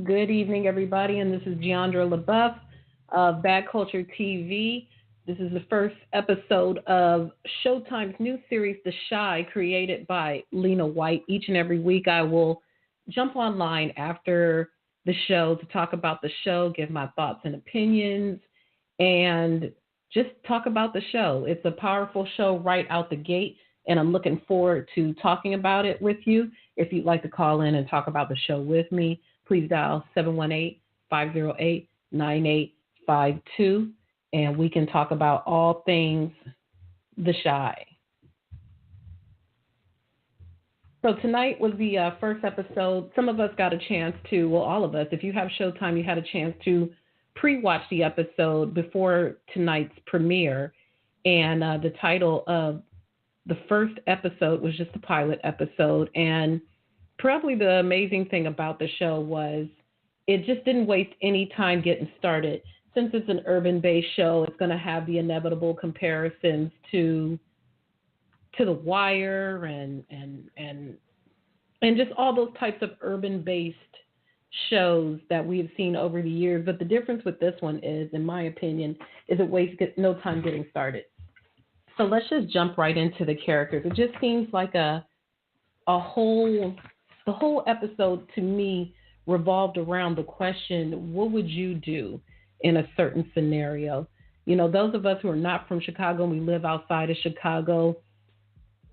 Good evening, everybody, and this is Jeandra LeBeauf of Bad Culture TV. This is the first episode of Showtime's new series, The Shy, created by Lena White. Each and every week, I will jump online after the show to talk about the show, give my thoughts and opinions, and just talk about the show. It's a powerful show right out the gate, and I'm looking forward to talking about it with you. If you'd like to call in and talk about the show with me, please dial 718-508-9852, and we can talk about all things The Shy. So tonight was the first episode. Some of us got a chance to, well, all of us, if you have Showtime, you had a chance to pre-watch the episode before tonight's premiere. And the title of the first episode was just a pilot episode. And probably the amazing thing about the show was it just didn't waste any time getting started. Since it's an urban-based show, it's going to have the inevitable comparisons to The Wire and just all those types of urban-based shows that we've seen over the years. But the difference with this one is, in my opinion, is it wastes no time getting started. So let's just jump right into the characters. It just seems like a whole the whole episode to me revolved around the question, what would you do in a certain scenario? You know, those of us who are not from Chicago and we live outside of Chicago,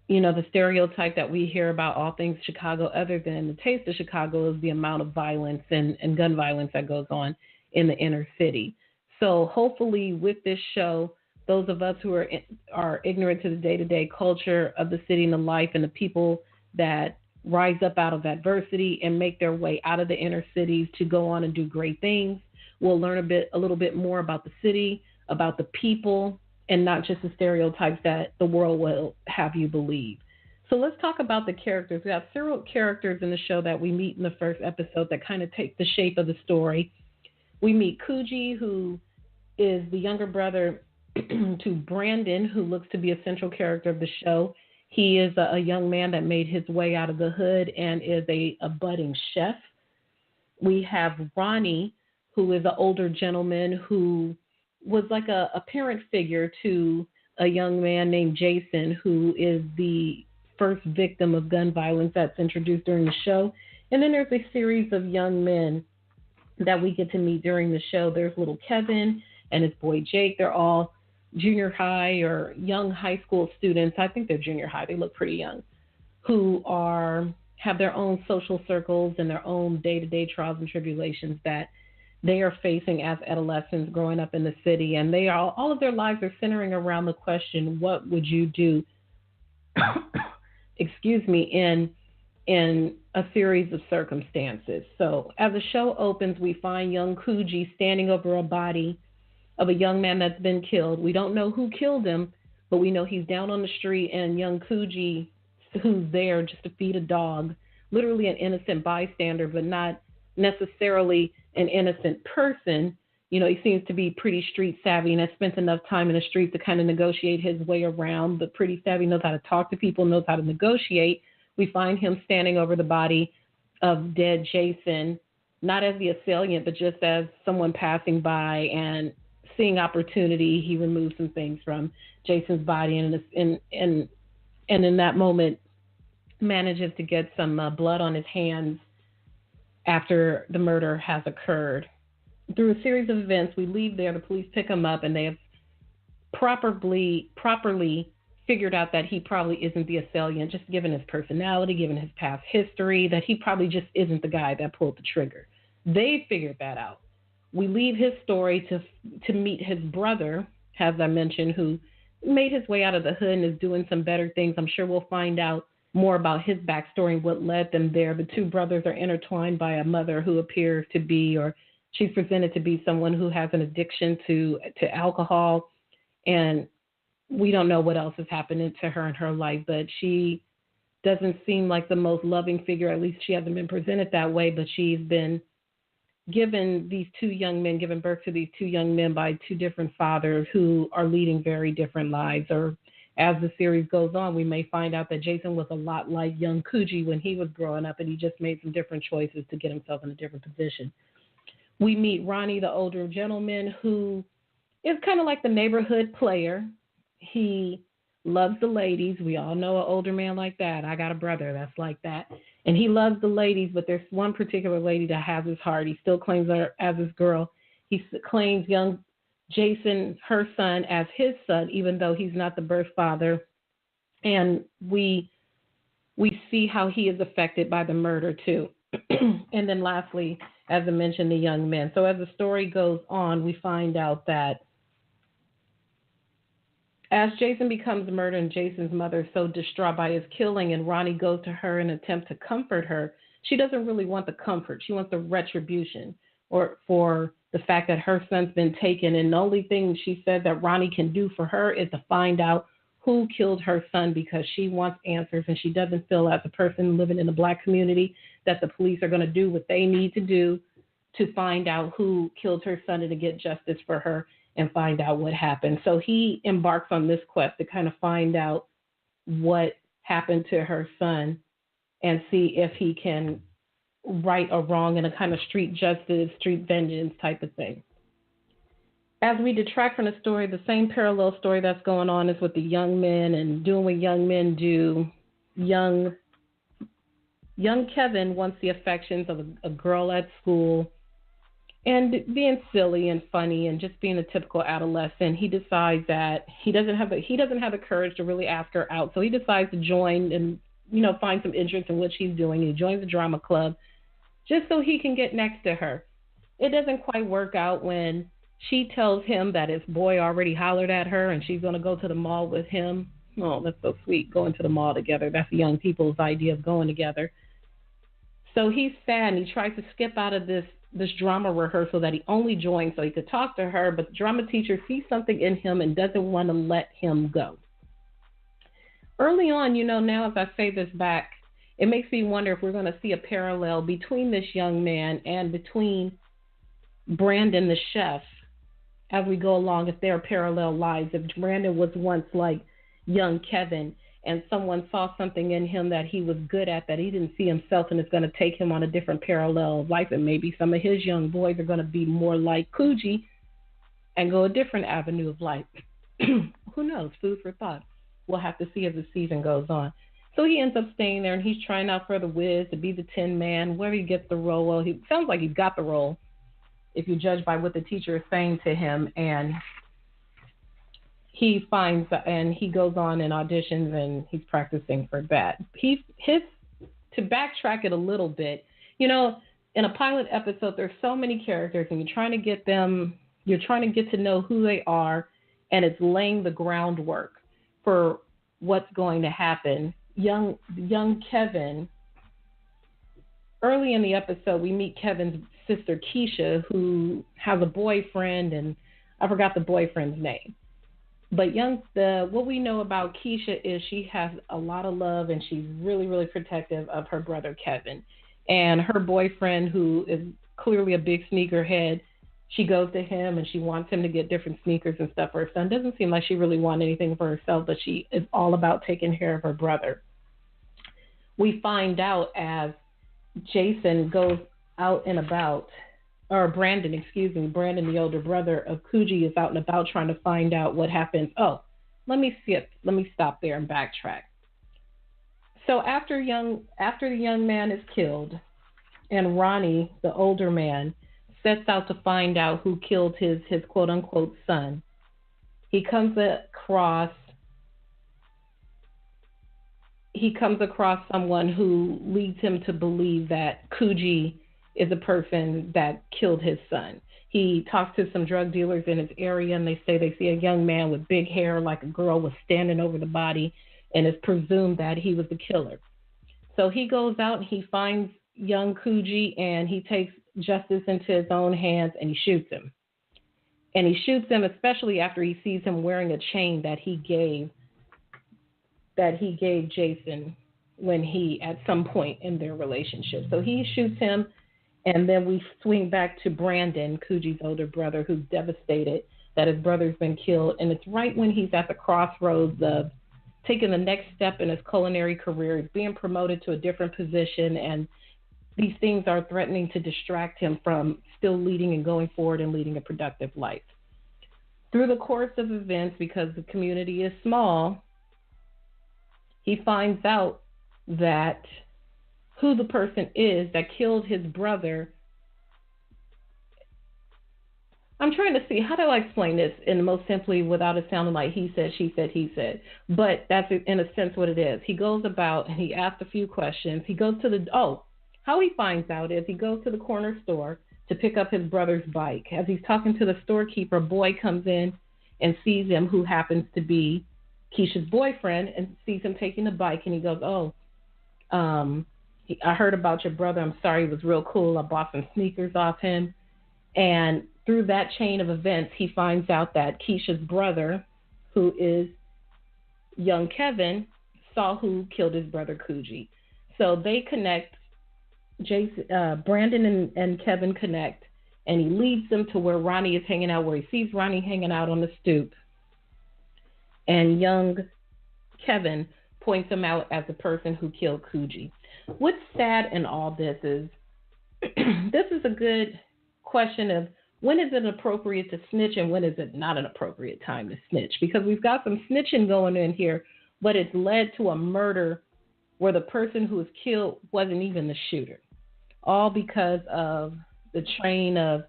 you know, the stereotype that we hear about all things Chicago, other than the taste of Chicago, is the amount of violence and gun violence that goes on in the inner city. So hopefully with this show, those of us who are ignorant to the day-to-day culture of the city and the life and the people that rise up out of adversity and make their way out of the inner cities to go on and do great things, we'll learn a little bit more about the city, about the people, and not just the stereotypes that the world will have you believe. So let's talk about the characters. We have several characters in the show that we meet in the first episode that kind of take the shape of the story. We meet Kuji, who is the younger brother to Brandon, who looks to be a central character of the show. He is a young man that made his way out of the hood and is a budding chef. We have Ronnie, who is an older gentleman who was like a parent figure to a young man named Jason, who is the first victim of gun violence that's introduced during the show. And then there's a series of young men that we get to meet during the show. There's little Kevin and his boy Jake. They're all junior high or young high school students. I think they're junior high. They look pretty young, who have their own social circles and their own day-to-day trials and tribulations that they are facing as adolescents growing up in the city. And they are all of their lives are centering around the question, what would you do, excuse me, in a series of circumstances. So as the show opens, we find young Kuji standing over a body of a young man that's been killed. We don't know who killed him, but we know he's down on the street, and young Kuji, who's there just to feed a dog, literally an innocent bystander, but not necessarily an innocent person. You know, he seems to be pretty street savvy and has spent enough time in the street to kind of negotiate his way around, but pretty savvy, knows how to talk to people, knows how to negotiate. We find him standing over the body of dead Jason, not as the assailant, but just as someone passing by, and seeing opportunity, he removes some things from Jason's body, and in that moment manages to get some blood on his hands after the murder has occurred. Through a series of events, we leave there. The police pick him up, and they have properly figured out that he probably isn't the assailant, just given his personality, given his past history, that he probably just isn't the guy that pulled the trigger. They figured that out. We leave his story to meet his brother, as I mentioned, who made his way out of the hood and is doing some better things. I'm sure we'll find out more about his backstory and what led them there. The two brothers are intertwined by a mother who appears to be, or she's presented to be, someone who has an addiction to alcohol, and we don't know what else is happening to her in her life, but she doesn't seem like the most loving figure. At least she hasn't been presented that way, but she's been given birth to these two young men by two different fathers who are leading very different lives, or as the series goes on, we may find out that Jason was a lot like young Coogee when he was growing up, and he just made some different choices to get himself in a different position. We meet Ronnie, the older gentleman, who is kind of like the neighborhood player. He loves the ladies. We all know an older man like that. I got a brother that's like that. And he loves the ladies, but there's one particular lady that has his heart. He still claims her as his girl. He claims young Jason, her son, as his son, even though he's not the birth father. And we see how he is affected by the murder, too. And then lastly, as I mentioned, the young men. So as the story goes on, we find out that as Jason becomes murdered and Jason's mother is so distraught by his killing, and Ronnie goes to her in an attempt to comfort her, she doesn't really want the comfort. She wants the retribution or for the fact that her son's been taken. And the only thing she said that Ronnie can do for her is to find out who killed her son, because she wants answers, and she doesn't feel as a person living in the black community that the police are going to do what they need to do to find out who killed her son and to get justice for her and find out what happened. So he embarks on this quest to kind of find out what happened to her son and see if he can right or wrong in a kind of street justice, street vengeance type of thing. As we detract from the story, the same parallel story that's going on is with the young men and doing what young men do. Young Kevin wants the affections of a girl at school, and being silly and funny and just being a typical adolescent, he decides that he doesn't have the courage to really ask her out. So he decides to join and, find some interest in what she's doing. He joins the drama club just so he can get next to her. It doesn't quite work out when she tells him that his boy already hollered at her and she's going to go to the mall with him. Oh, that's so sweet, going to the mall together. That's the young people's idea of going together. So he's sad, and he tries to skip out of this drama rehearsal that he only joined so he could talk to her, but the drama teacher sees something in him and doesn't want to let him go. Early on, now as I say this back, it makes me wonder if we're going to see a parallel between this young man and between Brandon the chef as we go along, if there are parallel lives. If Brandon was once like young Kevin and someone saw something in him that he was good at that he didn't see himself, and it's going to take him on a different parallel of life, and maybe some of his young boys are going to be more like Coogee and go a different avenue of life. Who knows? Food for thought. We'll have to see as the season goes on. So he ends up staying there, and he's trying out for the Wiz to be the Tin Man. Whether he gets the role, well, he sounds like he's got the role, if you judge by what the teacher is saying to him. And he goes on and auditions, and he's practicing for that. To backtrack it a little bit, in a pilot episode, there's so many characters, and you're trying to get to know who they are, and it's laying the groundwork for what's going to happen. Young Kevin, early in the episode, we meet Kevin's sister Keisha, who has a boyfriend, and I forgot the boyfriend's name. But what we know about Keisha is she has a lot of love, and she's really, really protective of her brother Kevin. And her boyfriend, who is clearly a big sneakerhead, she goes to him and she wants him to get different sneakers and stuff for her son. Doesn't seem like she really wants anything for herself, but she is all about taking care of her brother. We find out as Jason goes out and about, or Brandon, the older brother of Coogee, is out and about trying to find out what happens. Oh, let me stop there and backtrack. So after the young man is killed, and Ronnie, the older man, sets out to find out who killed his quote unquote son, he comes across someone who leads him to believe that Coogee is the person that killed his son. He talks to some drug dealers in his area, and they say they see a young man with big hair like a girl was standing over the body, and it's presumed that he was the killer. So he goes out and he finds young Coogee, and he takes justice into his own hands, and he shoots him. And he shoots him especially after he sees him wearing a chain that he gave Jason at some point in their relationship. So he shoots him. And then we swing back to Brandon, Coogee's older brother, who's devastated that his brother's been killed. And it's right when he's at the crossroads of taking the next step in his culinary career. He's being promoted to a different position, and these things are threatening to distract him from still leading and going forward and leading a productive life. Through the course of events, because the community is small, he finds out that who the person is that killed his brother. I'm trying to see, how do I explain this in the most simply without it sounding like he said, she said, he said. But that's in a sense what it is. He goes about and he asks a few questions. He goes to how he finds out is he goes to the corner store to pick up his brother's bike. As he's talking to the storekeeper, a boy comes in and sees him, who happens to be Keisha's boyfriend, and sees him taking the bike. And he goes, I heard about your brother. I'm sorry, he was real cool. I bought some sneakers off him. And through that chain of events, he finds out that Keisha's brother, who is young Kevin, saw who killed his brother Coogee. So they connect. Brandon and Kevin connect, and he leads them to where Ronnie is hanging out, where he sees Ronnie hanging out on the stoop. And young Kevin points him out as the person who killed Coogee. What's sad in all this is this is a good question of when is it appropriate to snitch and when is it not an appropriate time to snitch? Because we've got some snitching going in here, but it's led to a murder where the person who was killed wasn't even the shooter. All because of the train of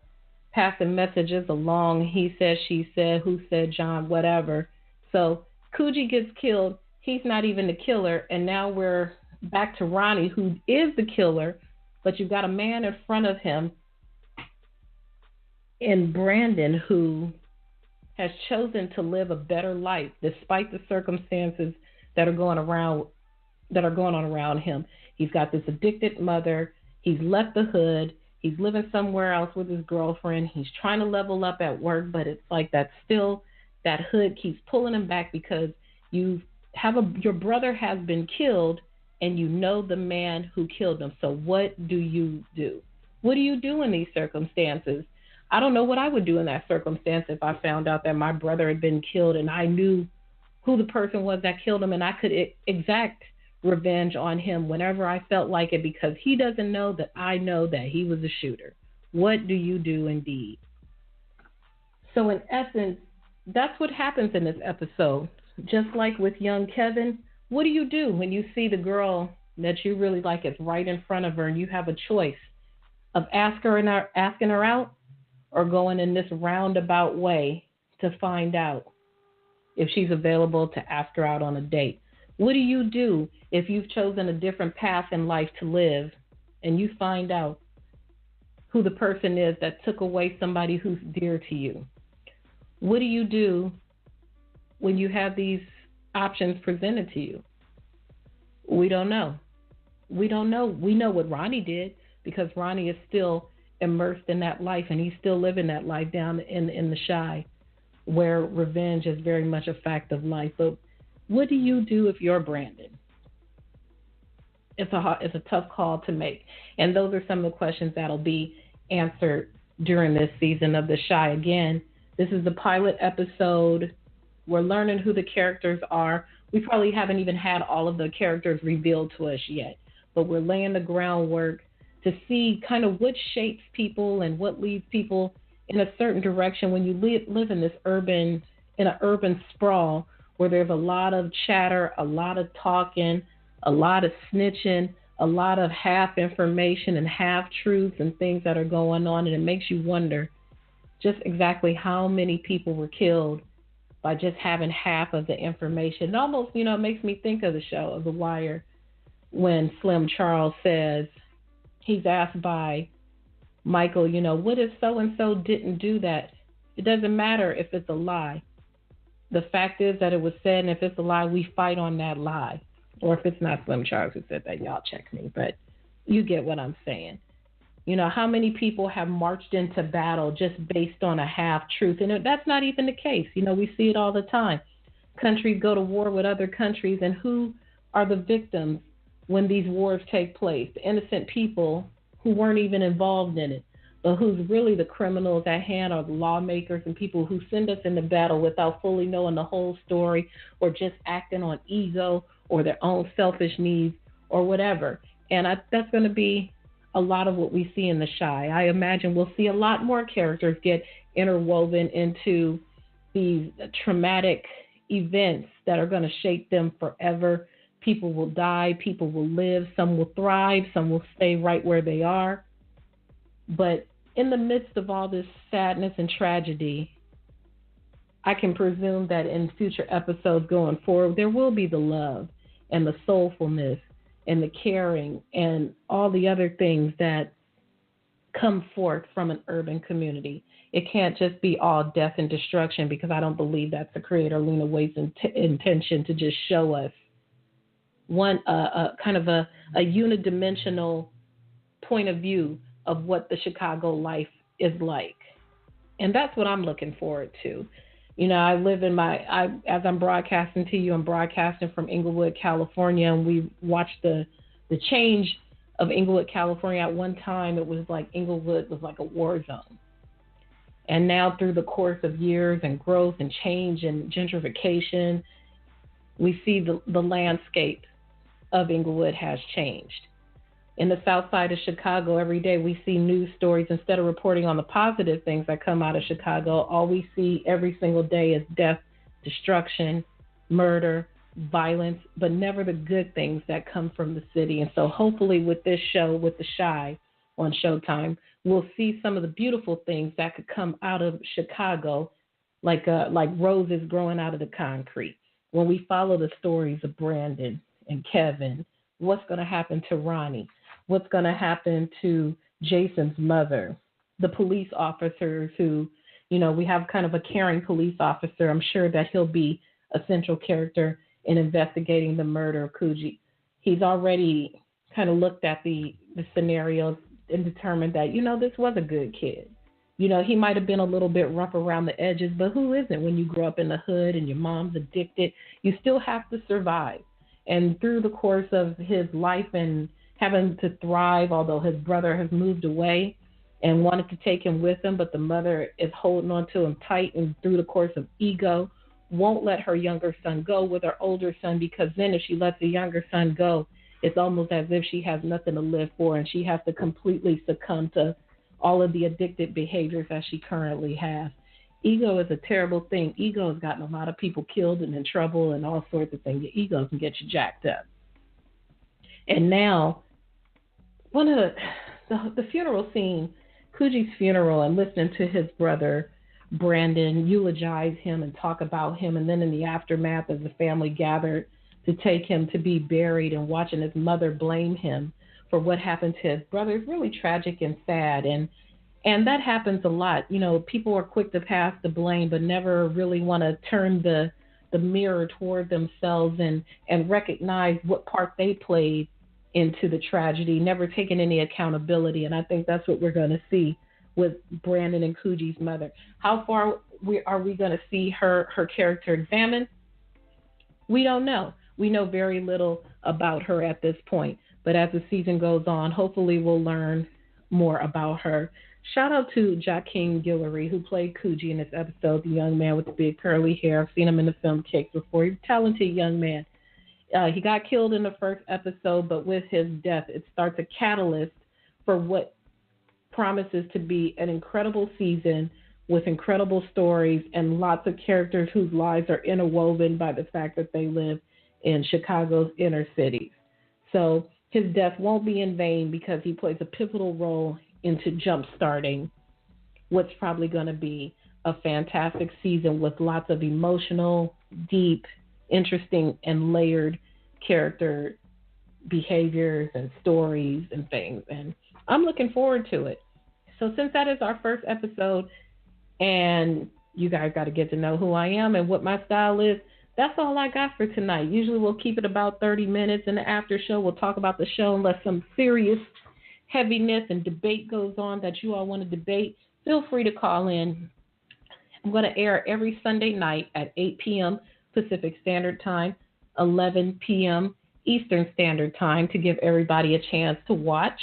passing messages along, he said, she said, who said, John, whatever. So Coogee gets killed. He's not even the killer. And now we're back to Ronnie, who is the killer, but you've got a man in front of him in Brandon who has chosen to live a better life despite the circumstances that are going on around him. He's got this addicted mother. He's left the hood. He's living somewhere else with his girlfriend. He's trying to level up at work, but it's like that hood keeps pulling him back because your brother has been killed and you know the man who killed him. So what do you do? What do you do in these circumstances? I don't know what I would do in that circumstance if I found out that my brother had been killed and I knew who the person was that killed him and I could exact revenge on him whenever I felt like it, because he doesn't know that I know that he was a shooter. What do you do indeed? So in essence, that's what happens in this episode. Just like with young Kevin, what do you do when you see the girl that you really like is right in front of her and you have a choice of asking her out or going in this roundabout way to find out if she's available to ask her out on a date? What do you do if you've chosen a different path in life to live and you find out who the person is that took away somebody who's dear to you? What do you do when you have these options presented to you? We don't know. We don't know. We know what Ronnie did because Ronnie is still immersed in that life and he's still living that life down in the Chi, where revenge is very much a fact of life. But what do you do if you're Brandon? It's a tough call to make. And those are some of the questions that'll be answered during this season of The Chi. Again, this is the pilot episode. We're learning who the characters are. We probably haven't even had all of the characters revealed to us yet, but we're laying the groundwork to see kind of what shapes people and what leads people in a certain direction when you live in an urban sprawl where there's a lot of chatter, a lot of talking, a lot of snitching, a lot of half information and half truths and things that are going on. And it makes you wonder just exactly how many people were killed by just having half of the information. It almost, it makes me think of the show of The Wire when Slim Charles says, he's asked by Michael, what if so-and-so didn't do that? It doesn't matter if it's a lie. The fact is that it was said, and if it's a lie, we fight on that lie. Or if it's not Slim Charles who said that, y'all check me. But you get what I'm saying. How many people have marched into battle just based on a half-truth? And that's not even the case. We see it all the time. Countries go to war with other countries, and who are the victims when these wars take place? The innocent people who weren't even involved in it. But who's really the criminals at hand are the lawmakers and people who send us into battle without fully knowing the whole story or just acting on ego or their own selfish needs or whatever. And that's going to be a lot of what we see in The Chi. I imagine we'll see a lot more characters get interwoven into these traumatic events that are going to shape them forever. People will die, people will live, some will thrive, some will stay right where they are. But in the midst of all this sadness and tragedy, I can presume that in future episodes going forward, there will be the love and the soulfulness and the caring and all the other things that come forth from an urban community. It can't just be all death and destruction, because I don't believe that's the creator Lena Waithe's intention, to just show us one kind of a unidimensional point of view of what the Chicago life is like. And that's what I'm looking forward to. You know, I live in as I'm broadcasting to you, I'm broadcasting from Inglewood, California, and we watched the change of Inglewood, California. At one time, it was like Inglewood was like a war zone. And now through the course of years and growth and change and gentrification, we see the landscape of Inglewood has changed. In the south side of Chicago, every day we see news stories. Instead of reporting on the positive things that come out of Chicago, all we see every single day is death, destruction, murder, violence, but never the good things that come from the city. And so hopefully with this show, with The Chi on Showtime, we'll see some of the beautiful things that could come out of Chicago, like roses growing out of the concrete. When we follow the stories of Brandon and Kevin, what's going to happen to Ronnie? What's going to happen to Jason's mother? The police officers who, you know, we have kind of a caring police officer. I'm sure that he'll be a central character in investigating the murder of Coogee. He's already kind of looked at the scenarios and determined that, you know, this was a good kid. You know, he might have been a little bit rough around the edges, but who isn't when you grow up in the hood and your mom's addicted? You still have to survive. And through the course of his life and having to thrive, although his brother has moved away and wanted to take him with him, but the mother is holding on to him tight, and through the course of ego, won't let her younger son go with her older son, because then if she lets the younger son go, it's almost as if she has nothing to live for, and she has to completely succumb to all of the addicted behaviors that she currently has. Ego is a terrible thing. Ego has gotten a lot of people killed and in trouble and all sorts of things. Your ego can get you jacked up. And now, one of the funeral scene, Coogee's funeral, and listening to his brother Brandon eulogize him and talk about him, and then in the aftermath, as the family gathered to take him to be buried, and watching his mother blame him for what happened to his brother, is really tragic and sad. And that happens a lot. You know, people are quick to pass the blame, but never really want to turn the mirror toward themselves and recognize what part they played into the tragedy, never taking any accountability. And I think that's what we're going to see with Brandon and Coogee's mother. How far are we going to see her character examined? We don't know. We know very little about her at this point. But as the season goes on, hopefully we'll learn more about her. Shout out to Joaquin Guillory, who played Coogee in this episode, the young man with the big curly hair. I've seen him in the film Cakes before. He's a talented young man. He got killed in the first episode, but with his death, it starts a catalyst for what promises to be an incredible season with incredible stories and lots of characters whose lives are interwoven by the fact that they live in Chicago's inner cities. So his death won't be in vain, because he plays a pivotal role into jump-starting what's probably going to be a fantastic season with lots of emotional, deep, interesting, and layered character behaviors and stories and things. And I'm looking forward to it. So since that is our first episode, and you guys got to get to know who I am and what my style is, that's all I got for tonight. Usually we'll keep it about 30 minutes. In the after show, we'll talk about the show unless some serious heaviness and debate goes on that you all want to debate. Feel free to call in. I'm going to air every Sunday night at 8 p.m. Pacific Standard Time, 11 p.m. Eastern Standard Time, to give everybody a chance to watch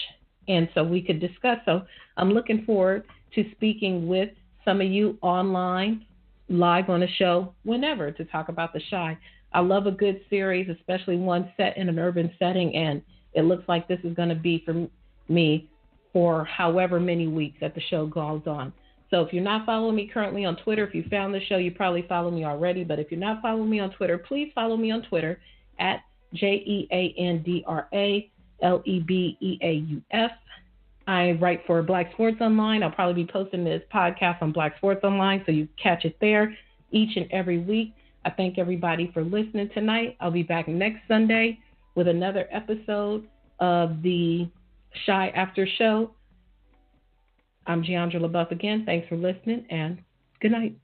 and so we could discuss. So I'm looking forward to speaking with some of you online, live on a show, whenever, to talk about The Chi. I love a good series, especially one set in an urban setting, and it looks like this is going to be for me for however many weeks that the show goes on. So if you're not following me currently on Twitter, if you found the show, you probably follow me already. But if you're not following me on Twitter, please follow me on Twitter at JeandraLeBeauf. I write for Black Sports Online. I'll probably be posting this podcast on Black Sports Online, so you catch it there each and every week. I thank everybody for listening tonight. I'll be back next Sunday with another episode of the Chi After Show. I'm Jeandra LeBeauf again. Thanks for listening, and good night.